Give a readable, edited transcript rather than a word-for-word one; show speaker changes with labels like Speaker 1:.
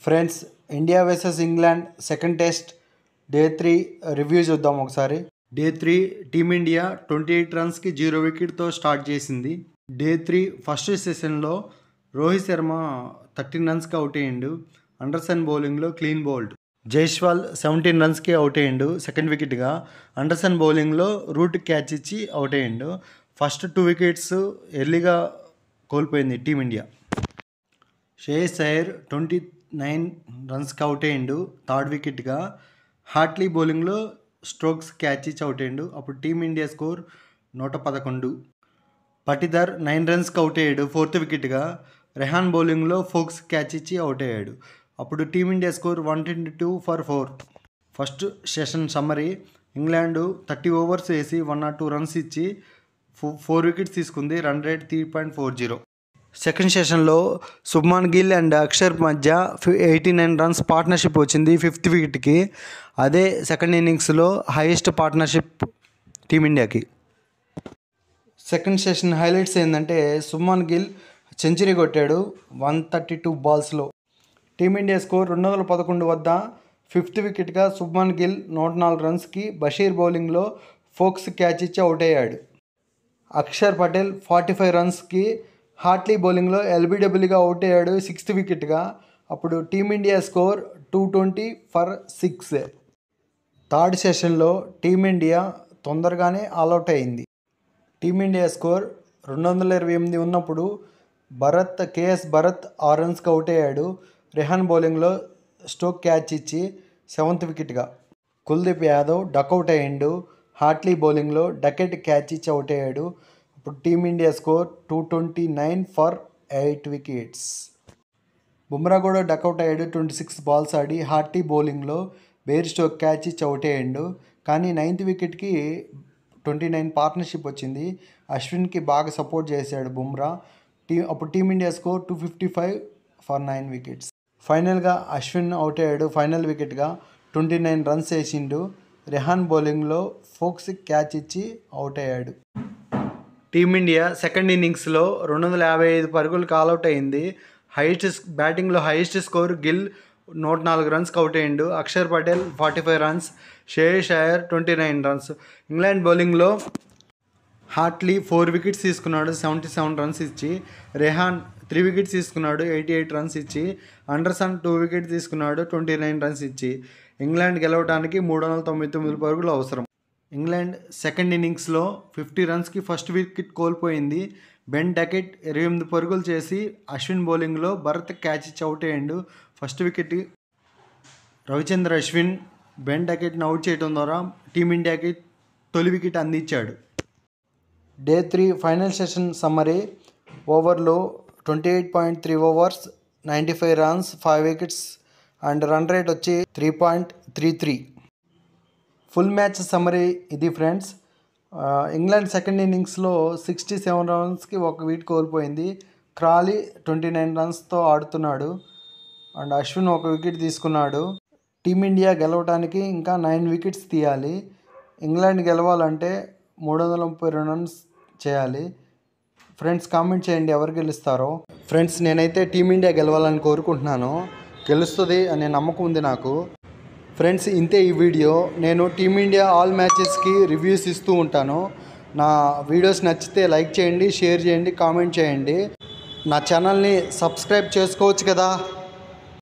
Speaker 1: Friends, India versus England second test day 3 review చూద్దాం ఒకసారి. Day 3 team India 28 రన్స్కి 0 వికెట్తో start చేసింది. Day 3 first సెషన్లో Rohit Sharma 13 రన్స్కి out అయ్యిండు. అండర్సన్ బౌలింగ్లో క్లీన్ బౌల్డ్. జైస్వాల్ 17 రన్స్కి అవుట్ అయ్యిండు సెకండ్ వికెట్గా. అండర్సన్ బౌలింగ్లో రూట్ క్యాచ్ ఇచ్చి అవుట్ అయ్యిండు. ఫస్ట్ 2 వికెట్స్ ఎర్లీగా కోల్పోయింది టీమిండియా. శ్రేయస్ అయ్యర్ 29 రన్స్కి అవుట్ అయ్యిండు థర్డ్ వికెట్గా. హార్ట్లీ బౌలింగ్లో స్ట్రోక్స్ క్యాచ్ ఇచ్చి అవుట్ అయ్యిండు. అప్పుడు టీమిండియా స్కోర్ 111. పటిదార్ 9 రన్స్కి అవుట్ అయ్యాడు ఫోర్త్ వికెట్గా. రెహాన్ బౌలింగ్లో ఫోక్స్ క్యాచ్ ఇచ్చి అవుట్ అయ్యాడు. అప్పుడు team India score 122 for 4. First session summary: England 30 overs వేసి 102 రన్స్ ఇచ్చి 4 వికెట్స్ తీసుకుంది. Run rate 3.40. సెకండ్ సెషన్లో శుభ్మన్ గిల్ అండ్ అక్షర్ మధ్య 89 రన్స్ పార్ట్నర్షిప్ వచ్చింది ఫిఫ్త్ వికెట్కి. అదే సెకండ్ ఇన్నింగ్స్లో హైయెస్ట్ పార్ట్నర్షిప్ టీమిండియాకి. సెకండ్ సెషన్ హైలైట్స్ ఏంటంటే, శుభ్మన్ గిల్ సెంచరీ కొట్టాడు 132 బాల్స్లో. టీమిండియా స్కోర్ 211 వద్ద ఫిఫ్త్ వికెట్గా శుభ్మన్ గిల్ 104 రన్స్కి బషీర్ బౌలింగ్లో ఫోక్స్ క్యాచ్ ఇచ్చి అవుట్ అయ్యాడు. అక్షర్ పటేల్ 45 రన్స్కి హార్ట్లీ బౌలింగ్లో ఎల్బీడబ్ల్యూగా అవుట్ అయ్యాడు సిక్స్త్ వికెట్గా. అప్పుడు టీమిండియా స్కోర్ 220 for 6. థర్డ్ సెషన్లో టీమిండియా తొందరగానే ఆల్అవుట్ అయింది. టీమిండియా స్కోర్ 228 ఉన్నప్పుడు కేఎస్ భరత్ 6 రన్స్కి అవుట్ అయ్యాడు. రెహాన్ బౌలింగ్లో స్టోక్ క్యాచ్ ఇచ్చి సెవెంత్ వికెట్గా. కుల్దీప్ యాదవ్ డకౌట్ అయ్యిండు. హార్ట్లీ బౌలింగ్లో డకెట్ క్యాచ్ ఇచ్చి అవుట్ అయ్యాడు. ఇప్పుడు team India score 229 for 8 wickets. Bumrah కూడా డకౌట్ అయ్యాడు 26 బాల్స్ ఆడి. హార్ట్లీ బౌలింగ్లో బెయిర్ స్టోక్ క్యాచ్ ఇచ్చి అవుట్ అయ్యాడు. కానీ 9th వికెట్కి 29 పార్ట్నర్షిప్ వచ్చింది. అశ్విన్కి బాగా సపోర్ట్ చేశాడు బుమ్రా. అప్పుడు టీమిండియా స్కోర్ 255 for 9 వికెట్స్. ఫైనల్గా అశ్విన్ అవుట్ అయ్యాడు ఫైనల్ వికెట్గా. 29 రన్స్ వేసిండు. రెహాన్ బౌలింగ్లో ఫోక్స్ క్యాచ్ ఇచ్చి అవుట్ అయ్యాడు. టీమిండియా సెకండ్ ఇన్నింగ్స్లో 255 పరుగులకు ఆల్అవుట్ అయింది. బ్యాటింగ్లో హైయెస్ట్ స్కోర్ గిల్ 104 రన్స్కి అవుట్ అయ్యిండు. Akshar Patel 45 runs, Shreyas Iyer 29 runs. England బౌలింగ్లో హార్ట్లీ 4 వికెట్స్ తీసుకున్నాడు 77 రన్స్ ఇచ్చి. రెహాన్ 3 వికెట్స్ తీసుకున్నాడు 88 రన్స్ ఇచ్చి. అండర్సన్ 2 వికెట్స్ తీసుకున్నాడు 29 రన్స్ ఇచ్చి. ఇంగ్లాండ్ గెలవడానికి 399 పరుగులు అవసరం. ఇంగ్లాండ్ సెకండ్ ఇన్నింగ్స్లో 50 రన్స్కి ఫస్ట్ వికెట్ కోల్పోయింది. బెన్ డకెట్ 28 పరుగులు చేసి అశ్విన్ బౌలింగ్లో భరత్ క్యాచ్ ఇచ్చి అవుట్ అయ్యాడు first wicket. Ravichandra Ashwin Ben డకెట్ని అవుట్ చేయడం ద్వారా టీమిండియాకి తొలి వికెట్ అందించాడు. డే 3 ఫైనల్ సెషన్ సమ్మరీ: ఓవర్లో 28.3 overs 95 runs 5 wickets and run rate వచ్చి 3.33. ఫుల్ మ్యాచ్ సమ్మరీ ఇది ఫ్రెండ్స్. ఇంగ్లాండ్ సెకండ్ ఇన్నింగ్స్లో 67 రన్స్కి 1 వికెట్ కోల్పోయింది. క్రాలీ 29 రన్స్తో ఆడుతున్నాడు అండ్ అశ్విన్ 1 వికెట్ తీసుకున్నాడు. టీమిండియా గెలవడానికి ఇంకా 9 వికెట్స్ తీయాలి. ఇంగ్లాండ్ గెలవాలంటే 332 రన్స్ చేయాలి. ఫ్రెండ్స్, కామెంట్ చేయండి ఎవరు గెలుస్తారో. ఫ్రెండ్స్, నేనైతే టీమిండియా గెలవాలని కోరుకుంటున్నాను. గెలుస్తుంది అనే నమ్మకం ఉంది నాకు. ఫ్రెండ్స్, ఇంతే ఈ వీడియో. నేను టీమిండియా ఆల్ మ్యాచెస్కి రివ్యూస్ ఇస్తూ ఉంటాను. నా వీడియోస్ నచ్చితే లైక్ చేయండి, షేర్ చేయండి, కామెంట్ చేయండి. నా ఛానల్ని సబ్స్క్రైబ్ చేసుకోవచ్చు కదా.